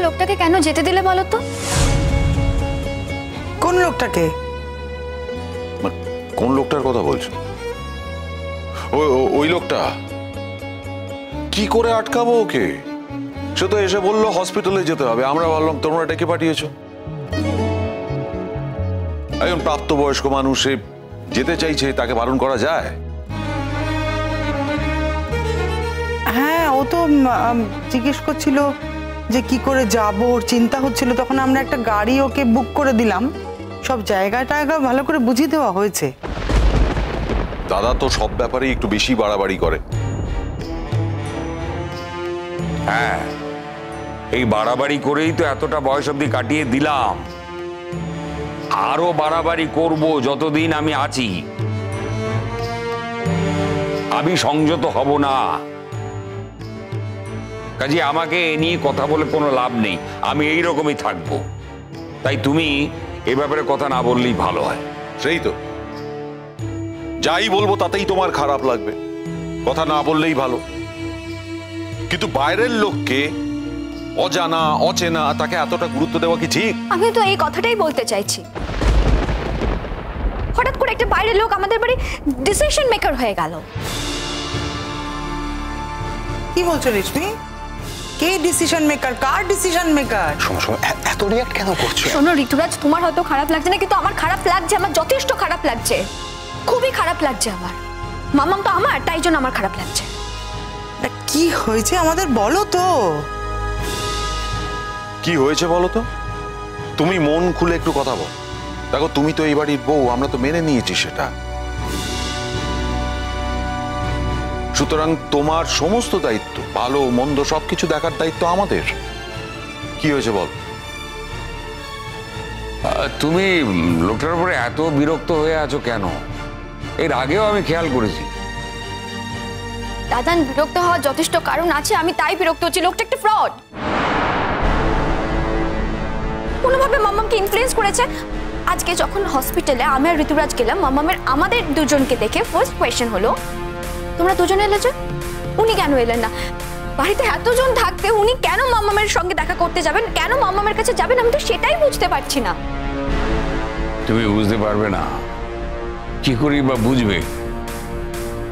লোকটাকে কেন যেতে দিলে বলো তো? কোন লোকটাকে? কোন লোকটার কথা বলছো? ওই লোকটা কি করে আটকাবো ওকে? সে তো এসে বললো হসপিটালে যেতে হবে, আমরা বললাম তোমরা ডেকে পাঠিয়েছো। একজন প্রাপ্তবয়স্ক মানুষ যেতে চাইছে, তাকে বারণ করা যায়? হ্যাঁ, ও তো জিজ্ঞেস করছিল যে কি করে যাব, ওর চিন্তা হচ্ছিল। তখন আমরা একটা গাড়ি ওকে বুক করে দিলাম, সব জায়গাটা ভালো করে বুঝিয়ে দেওয়া হয়েছে। দাদা তো সব ব্যাপারেই একটু বেশি বাড়াবাড়ি করে। হ্যাঁ, এই বাড়াবাড়ি করেই তো এতটা বয়স অবধি কাটিয়ে দিলাম। আরো বাড়াবাড়ি করব যতদিন আমি আছি। আমি সংযত হব না। কাজে আমাকে এ নিয়ে কথা বলে কোনো লাভ নেই, আমি এই রকমই থাকবো। তাই তুমি এ ব্যাপারে কথা না বললেই ভালো হয়। সেই তো, যাই বলবো তাতেই তোমার খারাপ লাগবে, কথা না বললেই ভালো। কিন্তু বাইরের লোককে, অজানা অচেনা, তাকে এতটা গুরুত্ব দেওয়া কি ঠিক? আমি তো এই কথাটাই বলতে চাইছি। হঠাৎ করে একটা বাইরের লোক আমাদের বাড়ি ডিসিশন মেকার হয়ে গেল। কি বলছো রেশমি? কে ডিসিশন মেকার? কার ডিসিশন মেকার? শোনো, এত রিঅ্যাক্ট কেন করছো? শোনো ঋতুরাজ, তোমার হয়তো খারাপ লাগছে না, কিন্তু আমার খারাপ লাগছে। আমার যথেষ্ট খারাপ লাগছে, খুবই খারাপ লাগছে আমার। মামাম তো আমার, তাই জন্য আমার খারাপ লাগছে। কি হয়েছে আমাদের বলো তো। কি হয়েছে বলো তো? তুমি মন খুলে একটু কথা বল। দেখো, তুমি তো এই বাড়ির বউ, আমরা তো মেনে নিয়েছি সেটা। সুতরাং তোমার সমস্ত দায়িত্ব, ভালো মন্দ সবকিছু দেখার দায়িত্ব আমাদের। কি হয়েছে বল? তুমি লোকটার উপরে এত বিরক্ত হয়ে আছো কেন? এর আগেও আমি খেয়াল করেছি। দাদান, বিরক্ত হওয়ার যথেষ্ট কারণ আছে, আমি তাই বিরক্ত হচ্ছি। লোকটা একটা ফ্রড। কোনোভাবে মামামকে ইনফ্লুয়েন্স করেছে। আজকে যখন হসপিটালে আমি আর ঋতুরাজ গেলাম, মামামের আমাদের দুজনকে দেখে ফার্স্ট কোয়েশ্চেন হলো, তোমরা দুজনে এলে যে? উনি কেন এলেন না? বাড়িতে এতজন থাকতে উনি কেন মামামের সঙ্গে দেখা করতে যাবেন, কেন মামামের কাছে যাবেন? আমি তো সেটাই বুঝতে পারছি না। তুমি বুঝতে পারবে না, কি করি বা বুঝবে?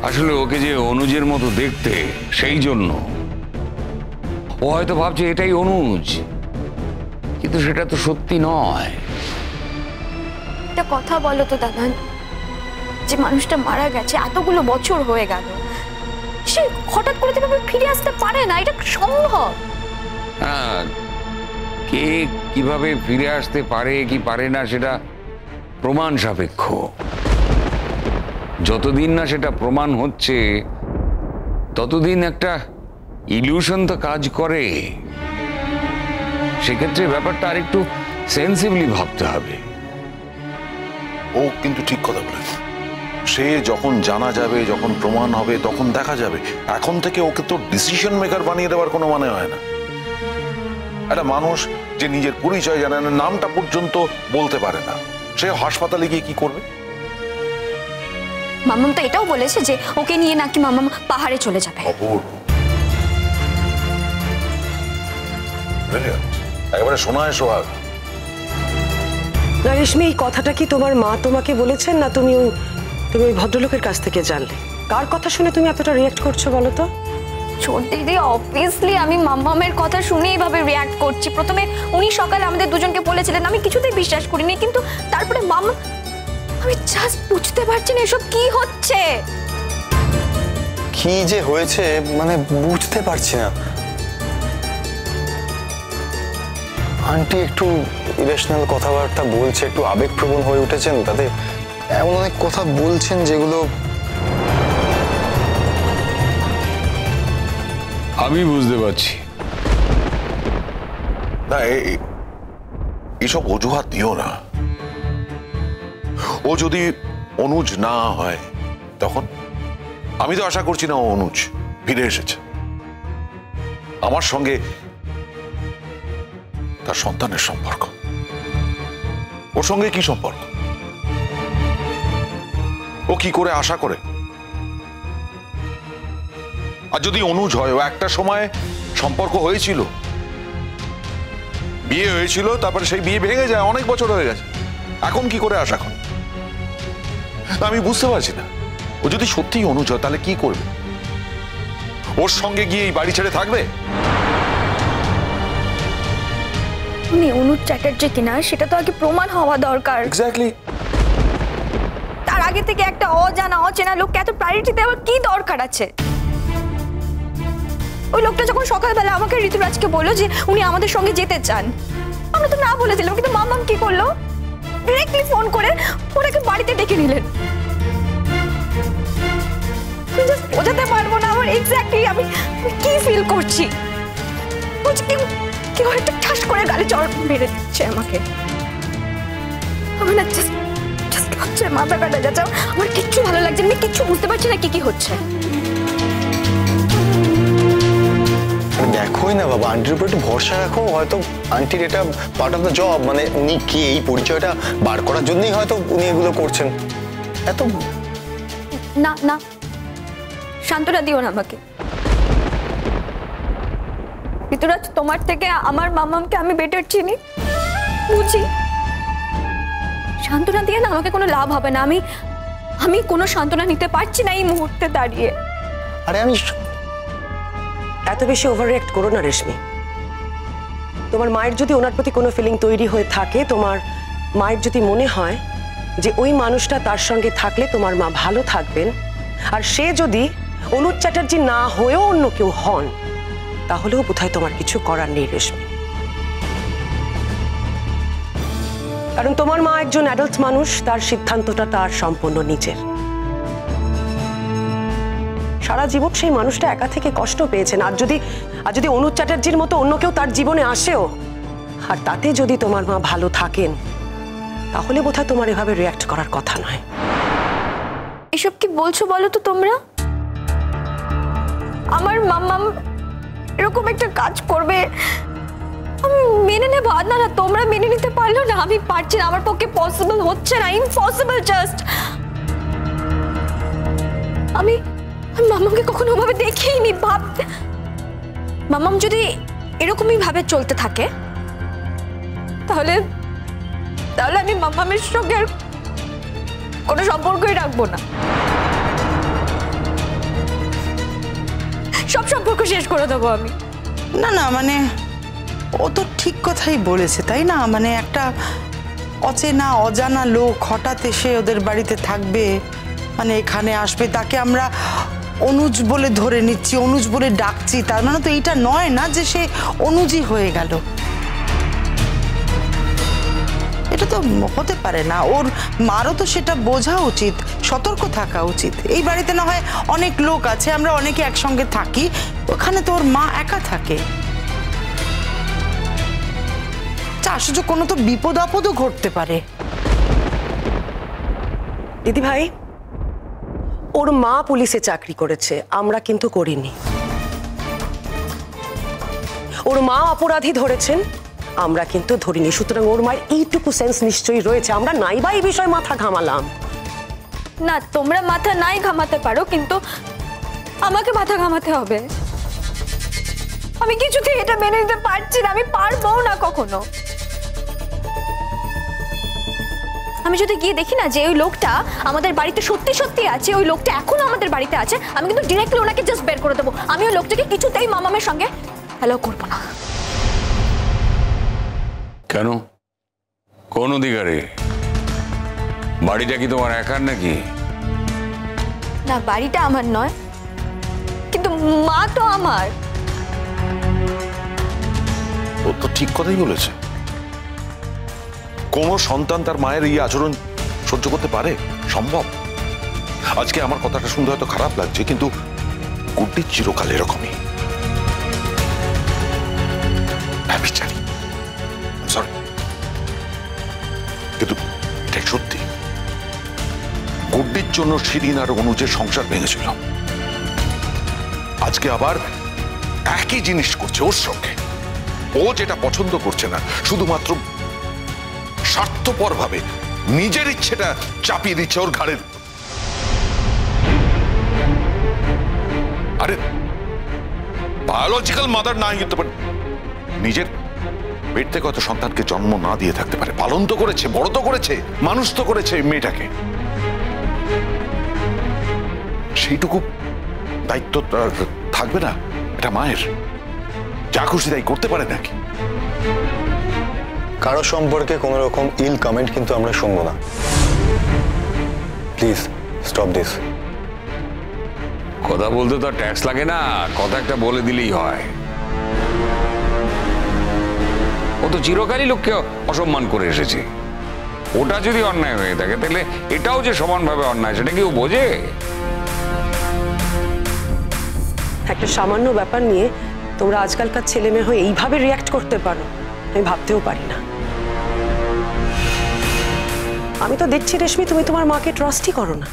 আসলে ওকে যে অনুজের মতো দেখতে, সেই জন্য ও হয়তো ভাবছে এটাই অনুজ, কিন্তু সেটা তো সত্যি নয়। একটা কথা বলো তো দাদান, যে মানুষটা মারা গেছে, এতগুলো বছর হয়ে গেল, সে হঠাৎ করে তো ফিরে আসতে পারে না, এটা সম্ভব? হ্যাঁ, কে কিভাবে ফিরে আসতে পারে কি পারে না সেটা প্রমাণ সাপেক্ষ। যতদিন না সেটা প্রমাণ হচ্ছে ততদিন একটা ইলিউশন তো কাজ করে। সেক্ষেত্রে ব্যাপারটা আরেকটু সেন্সিবলি ভাবতে হবে। ও কিন্তু ঠিক কথা বলেছে। সে যখন জানা যাবে, যখন প্রমাণ হবে, তখন দেখা যাবে। এখন থেকে ওকে তো ডিসিশন মেকার বানিয়ে দেওয়ার কোনো মানে হয় না। একটা মানুষ যে নিজের পরিচয় জানে না, নামটা পর্যন্ত বলতে পারে না, সে হাসপাতালে গিয়ে কি করবে? মামাম তো এটাও বলেছে যে ওকে নিয়ে নাকি মামাম পাহাড়ে চলে যাবে। একেবারে শোনায় সোহাগ। রেশমি, এই কথাটা কি তোমার মা তোমাকে বলেছেন, না তুমি ওই ভদ্রলোকের কাছ থেকে জানলে? কার কথা শুনে তুমি এতটা রিঅ্যাক্ট করছো বলো তো? ছোট দিদি, অবভিয়াসলি আমি মামামের কথা শুনে এইভাবে রিঅ্যাক্ট করছি। প্রথমে উনি সকালে আমাদের দুজনকে বলেছিলেন, আমি কিছুতেই বিশ্বাস করিনি, কিন্তু তারপরে মামা, আমি জাস্ট বুঝতে পারছি না এসব কি হচ্ছে। কি যে হয়েছে মানে বুঝতে পারছি না। আন্টি একটু ইরেশনাল কথাবার্তা বলছে, একটু আবেগপ্রবণ হয়ে উঠেছেন, তাতে এমন অনেক কথা বলছেন যেগুলো আমি বুঝতে পারছি। না, এসব অজুহাত দিও না। ও যদি অনুজ না হয় তখন? আমি তো আশা করছি না ও অনুজ ফিরে এসেছে। আমার সঙ্গে তার সন্তানের সম্পর্ক, ওর সঙ্গে কি সম্পর্ক? ও কি করে আশা করে? আর যদি অনুজ হয়, ও একটা সময় সম্পর্ক হয়েছিল, বিয়ে হয়েছিল, তারপরে সেই বিয়ে ভেঙে যায়, অনেক বছর হয়ে গেছে। এখন কি করে আসা? এখন আমি বুঝতে পারছি না, ও যদি সত্যিই অনুজ হয় তাহলে কি করবে? ওর সঙ্গে গিয়ে এই বাড়ি ছেড়ে থাকবে? উনি অনুজ চ্যাটার্জি কিনা সেটা তো আগে প্রমাণ হওয়া দরকার। এক্স্যাক্টলি। তার আগে থেকে একটা অজানা অচেনা লোককে এত প্রায়োরিটি দেওয়ার কি দরকার আছে? ওই লোকটা যখন সকালবেলা আমাকে ঋতুরাজকে বললো যে উনি আমাদের সঙ্গে যেতে চান, আমরা তো না বলে দিলাম, কিন্তু মামাম কি করলো? ডিরেক্টলি ফোন করে ওনাকে বাড়িতে ডেকে নিলেন। বোঝাতে পারবো না আমার এক্স্যাক্টলি আমি কি ফিল করছি। কেউ একটা ঠাস করে গালে চড় মেরে দিচ্ছে আমাকে। আমি না জাস্ট হচ্ছে মাথা কাটা যাচ্ছে, আমার কিচ্ছু ভালো লাগছে না, কিচ্ছু বুঝতে পারছি না কি হচ্ছে। দেখোই না বাবা, আন্টির উপর একটু ভরসা রাখো। হয়তো আন্টির এটা পার্ট অফ দ্য জব, মানে উনি কি এই পরিচয়টা বার করার জন্যই হয়তো উনি এগুলো করছেন। এত না না, সান্ত্বনা দিও না আমাকে। ঋতুরাজ, তোমার থেকে আমার মামামকে আমি বেটার চিনি, বুঝি। সান্ত্বনা দিয়ে না আমাকে কোনো লাভ হবে না। আমি কোনো সান্ত্বনা নিতে পারছি না এই মুহূর্তে দাঁড়িয়ে। আরে আমি এত বেশি ওভার রিঅ্যাক্ট করো না রেশমি। তোমার মায়ের যদি ওনার প্রতি কোনো ফিলিং তৈরি হয়ে থাকে, তোমার মায়ের যদি মনে হয় যে ওই মানুষটা তার সঙ্গে থাকলে তোমার মা ভালো থাকবেন, আর সে যদি অনুজ চ্যাটার্জি না হয়েও অন্য কেউ হন, তাহলেও বোধহয় তোমার কিছু করার নেই রেশমি। কারণ তোমার মা একজন অ্যাডাল্ট মানুষ, তার সিদ্ধান্তটা তার সম্পূর্ণ নিজের। সারা জীবন সেই মানুষটা একা থেকে কষ্ট পেয়েছেন, আর যদি অনুজ চ্যাটার্জির মতো অন্য কেউ তার জীবনে আসেও, আর তাতে যদি তোমার মা ভালো থাকেন, তাহলে বোধহয় তোমার এভাবে রিঅ্যাক্ট করার কথা নয়। এসব কি বলছো বলো তো তোমরা? আমার মামাম এরকম একটা কাজ করবে আমি মেনে নেবো? না না, তোমরা মেনে নিতে পারলো না, আমি পারছি না, আমার পক্ষে পসিবল হচ্ছে না, ইম্পসিবল জাস্ট। আমি মামামকে কখনো ওভাবে দেখিনি। মামাম যদি এরকমই ভাবে চলতে থাকে, তাহলে আমি মামামের সঙ্গে আর কোনো সম্পর্কই রাখবো না, সব সম্পর্ক শেষ করে দেবো আমি। না না, মানে ও তো ঠিক কথাই বলেছে, তাই না? মানে একটা অচেনা অজানা লোক হঠাৎ এসে ওদের বাড়িতে থাকবে, মানে এখানে আসবে, তাকে আমরা অনুজ বলে ধরে নিচ্ছি, অনুজ বলে ডাকছি, তার মানে তো এইটা নয় না যে সে অনুজই হয়ে গেল। এটা তো হতে পারে না। ওর মারও তো সেটা বোঝা উচিত, সতর্ক থাকা উচিত। এই বাড়িতে না হয় অনেক লোক আছে, আমরা অনেকে একসঙ্গে থাকি, ওখানে তো ওর মা একা থাকে। আশ্চর্য, কোনো তো বিপদ আপদও ঘটতে পারে। দিদি ভাই, ওর মা পুলিশে চাকরি করেছে, আমরা কিন্তু করিনি। ওর মা অপরাধী ধরেছেন, আমরা কিন্তু ধরিনি। সুতরাং ওর মায়ের এইটুকু সেন্স নিশ্চয়ই রয়েছে, আমরা নাই বা এই বিষয়ে মাথা ঘামালাম না। তোমরা মাথা নাই ঘামাতে পারো, কিন্তু আমাকে মাথা ঘামাতে হবে। আমি কিছুতেই এটা মেনে নিতে পারছি না, আমি পারবো না কখনো। আমি যদি গিয়ে দেখি না যে ওই লোকটা আমাদের বাড়িতে সত্যি সত্যি আছে, ওই লোকটা এখনো আমাদের বাড়িতে আছে, আমি কিন্তু ডিরেক্টলি ওনাকে জাস্ট বের করে দেবো। আমি ওই লোকটাকে কিছুতেই মামামের সঙ্গে হ্যালো করবো না। কেন? কোন অধিকারে? বাড়িটা কি তোমার একার নাকি? না, বাড়িটা আমার নয়, কিন্তু মা তো আমার। ও তো ঠিক কথাই বলেছে। কোন সন্তান তার মায়ের এই আচরণ সহ্য করতে পারে? সম্ভব? আজকে আমার কথাটা শুনতে হয়তো খারাপ লাগছে, কিন্তু গুড্ডি চিরকাল এরকমই। ব্যভিচারী, সরি, কিন্তু এটা সত্যি। গুড্ডির জন্য শিরিন আর অনুজের সংসার ভেঙেছিল, আজকে আবার একই জিনিস করছে ওর সঙ্গে। ও যেটা পছন্দ করছে না, শুধুমাত্র স্বার্থপর ভাবে নিজের ইচ্ছেটা চাপিয়ে দিচ্ছে ওর ঘাড়ের। আরে বায়োলজিক্যাল মাদার নাই, কিন্তু নিজের পেট থেকে হয়তো সন্তানকে জন্ম না দিয়ে থাকতে পারে, পালন তো করেছে, বড় তো করেছে, মানুষ তো করেছে এই মেয়েটাকে। সেইটুকু দায়িত্ব থাকবে না এটা মায়ের? যা খুশি তাই করতে পারে নাকি? কারো সম্পর্কে কোনো রকম ইল কমেন্ট কিন্তু আমরা শুনবো না। Please stop this. কথা বলতে তো ট্যাক্স লাগে না, কথা একটা বলে দিলেই হয়। ও তো চিরকালই লোককে অসম্মান করে এসেছে। ওটা যদি অন্যায় হয়ে থাকে তাহলে এটাও যে সমানভাবে অন্যায় সেটা কি ও বোঝে? একটা সামান্য ব্যাপার নিয়ে তোমরা আজকালকার ছেলে মেয়ে হয়ে এইভাবে রিয়াক্ট করতে পারো আমি ভাবতেও পারি না। আমি তো দেখছি রেশমি তুমি তোমার মাকে ট্রাস্টই করো না।